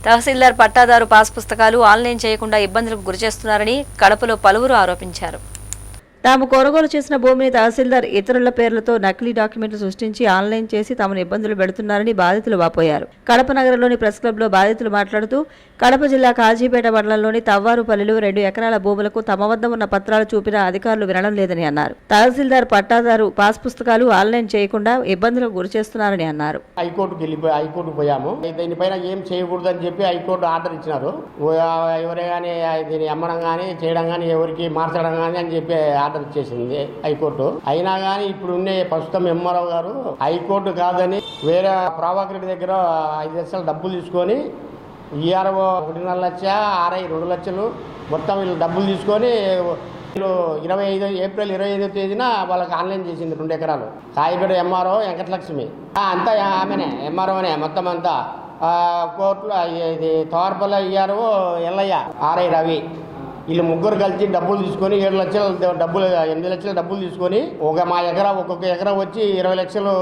తహసీల్దార్ పట్టాదారు పాస్ పుస్తకాలు ఆన్లైన్ చేయకుండా ఇబ్బందులకు గురిచేస్తున్నారని కడపలో పలువురు ఆరోపించారు. తాము కొనుగోలు చేసిన భూమిని తహసీల్దార్ ఇతరుల పేర్లతో నకిలీ డాక్యుమెంట్లు సృష్టించి ఆన్లైన్ చేసి తమను ఇబ్బందులు పెడుతున్నారని బాధితులు వాపోయారు. కడప నగరంలోని ప్రెస్ క్లబ్లో బాధితులు మాట్లాడుతూ కడప జిల్లా కాజీపేట మండలంలోని తవ్వారుపల్లిలో 2 ఎకరాల భూములకు తమ వద్ద ఉన్న పత్రాలు చూపిన అధికారులు వినడం లేదని అన్నారు. తహసీల్దార్ పట్టాదారు పాస్ పుస్తకాలు ఆన్లైన్ చేయకుండా ఇబ్బందులకు గురిచేస్తున్నారని అన్నారు. హైకోర్టుకు పోయాము. దీనిపైన ఏం చేయకూడదని చెప్పి హైకోర్టు ఆర్డర్ ఇచ్చినారు. ఎవరే కానీ దీన్ని అమ్మడం కానీ చేయడం కానీ ఎవరికి మార్చడం కానీ అని చెప్పి ఆర్డర్ ఇచ్చేసింది హైకోర్టు. అయినా కానీ ఇప్పుడు ప్రస్తుతం ఎంఆర్ఓ గారు హైకోర్టు కాదని వేరే ప్రభాకర్ రెడ్డి దగ్గర 5 లక్షలు డబ్బులు తీసుకొని ఈఆర్ఓ 1.5 లక్ష, ఆర్ఐ 2 లక్షలు మొత్తం వీళ్ళు డబ్బులు తీసుకొని ఏప్రిల్ 25వ తేదీన వాళ్ళకి ఆన్లైన్ చేసింది 2 ఎకరాలు. కాయపేట ఎంఆర్ఓ వెంకటలక్ష్మి అంతా ఆమెనే ఎంఆర్ఓనే మొత్తం అంతా. కోర్టులో ఇది తోర్పల్లి ఈఆర్ఓ ఎల్లయ్య, ఆర్ఐ రవి వీళ్ళు ముగ్గురు కలిసి డబ్బులు తీసుకొని 7 లక్షలు డబ్బులు 8 లక్షలు డబ్బులు తీసుకొని మా ఒక్కొక్క ఎకరా వచ్చి 20 లక్షలు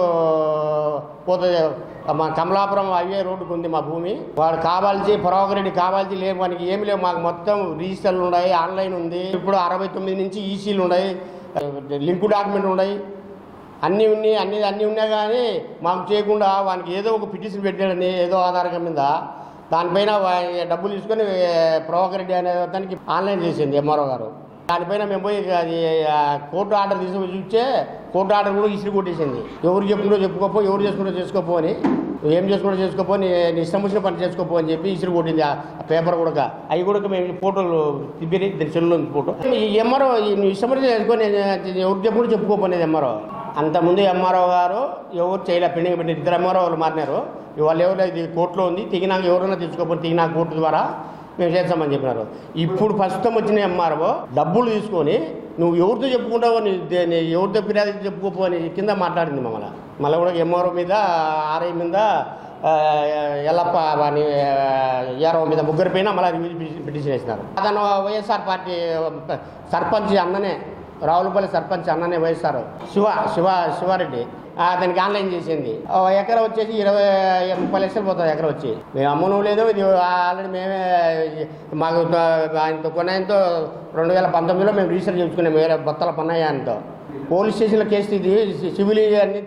పోతుంది. మా కమలాపురం హైవే రోడ్డుకు ఉంది మా భూమి. వాడు కావాల్సి ప్రభాకర్ రెడ్డి కావాల్సి లేవు, మనకి ఏమి లేవు. మాకు మొత్తం రిజిస్టర్లు ఉన్నాయి, ఆన్లైన్ ఉంది. ఇప్పుడు 69 నుంచి ఈసీలు ఉన్నాయి, లింకు డాక్యుమెంట్ ఉన్నాయి, అన్నీ ఉన్నాయి. అన్నీ ఉన్నాయి కానీ మాకు చేయకుండా వానికి ఏదో ఒక పిటిషన్ పెట్టాడని ఏదో ఆధారం మీద దానిపైన డబ్బులు తీసుకొని ప్రభాకర్ రెడ్డి అనే దానికి ఆన్లైన్ చేసింది ఎంఆర్ఓ గారు. దానిపైన మేము పోయి అది కోర్టు ఆర్డర్ తీసుకొని చూస్తే కోర్టు ఆర్డర్ కూడా ఇసిరి కొట్టేసింది. ఎవరు చెప్పుకుంటూ చెప్పుకోపో, ఎవరు చేసుకుంటూ చేసుకోపో అని, ఏం చేసుకుంటూ చేసుకోపో, నీ ఇష్టం వచ్చిన పని చేసుకోపో అని చెప్పి ఇసిరి కొట్టింది. ఆ పేపర్ కూడా అవి కూడా మేము ఫోటోలు తిప్పిరి, దాని సెల్లో ఫోటో. ఈ ఎంఆర్ఓ నువ్వు ఇష్టం వచ్చి చేసుకొని ఎవరు చెప్పుకుంటూ చెప్పుకోపోనేది ఎంఆర్ఓ. అంతకుముందు ఎంఆర్ఓ గారు ఎవరు చేయలే, పెండింగ్ పెట్టి 2 ఎంఆర్ఓలు మారినారు. వాళ్ళు ఎవరు ఇది కోర్టులో ఉంది, తెగినాక ఎవరైనా తెచ్చుకోకపోతే తెగినాక కోర్టు ద్వారా మేము చేస్తామని చెప్పినారు. ఇప్పుడు ప్రస్తుతం వచ్చిన ఎంఆర్ఓ డబ్బులు తీసుకొని నువ్వు ఎవరితో చెప్పుకుంటావో, ఎవరితో ఫిర్యాదు చెప్పుకోపో అని కింద మాట్లాడింది మమ్మల్ని. మళ్ళీ కూడా ఎంఆర్ఓ మీద, ఆర్ఐ మీద, ఎల్లప్ప అని ఏఆర్ఓ మీద ముగ్గురు పైన మళ్ళీ పిటిషన్ వేసినారు. అతను వైఎస్ఆర్ పార్టీ సర్పంచ్ అన్ననే, రావులపల్లి సర్పంచ్ అన్ననే వైఎస్ఆర్ శివారెడ్డి అతనికి ఆన్లైన్ చేసింది. ఎకరా వచ్చేసి 20-30 లక్షలు పోతుంది ఎకరా వచ్చి. మేము అమ్మను లేదు, ఇది ఆల్రెడీ మేమే మాకు ఆయనతో కొన్నాయంతో 2019లో మేము రిజిస్టర్ చేసుకున్నాం వేరే బొత్తల పన్నయ్య ఆయనతో. పోలీస్ స్టేషన్లో కేసు ఇది సివిల్ అన్ని